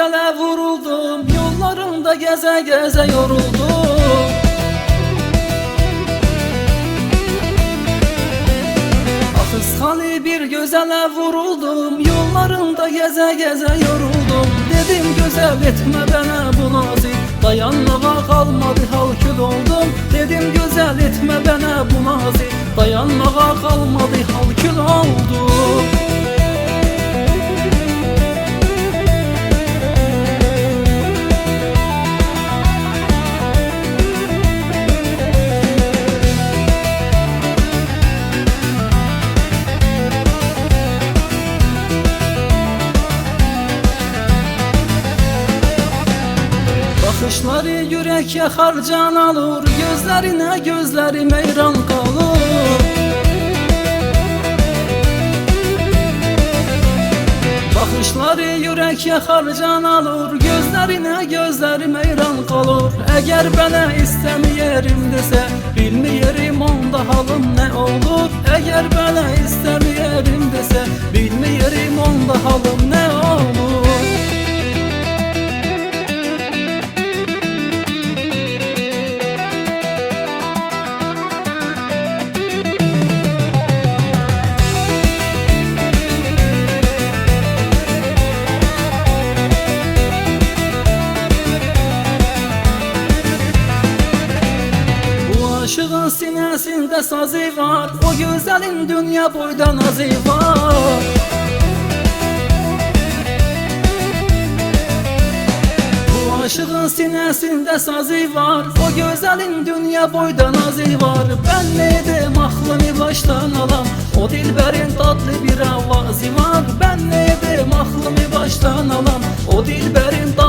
gözele vuruldum, yollarında geze geze yoruldum. Kıskanı bir gözele vuruldum, yollarında geze geze yoruldum. Dedim güzel etme bana bu nazi, dayanmağa kalmadı hal kül oldum. Dedim güzel etme bana bu nazi, dayanmağa kalmadı hal kül oldum. Bakışları yürek yakar can alır, gözlerine gözlerim heyran kalır. Bakışları yürek yakar can alır, gözlerine gözlerim heyran kalır. Eğer bana istemeyerim dese, bilmeyerim onda halım ne olur. Eğer bana istemeyerim dese, bilmeyerim onda halım ne olur. Aşığın sinesinde sazı var, o güzelin dünya boyda nazı var. Bu aşığın sinesinde sazı var, o güzelin dünya boyda nazı var. Ben neydim aklımı baştan alam, o dilberin tatlı bir avazı var. Ben neydim aklımı baştan alam, o dilberin tatlı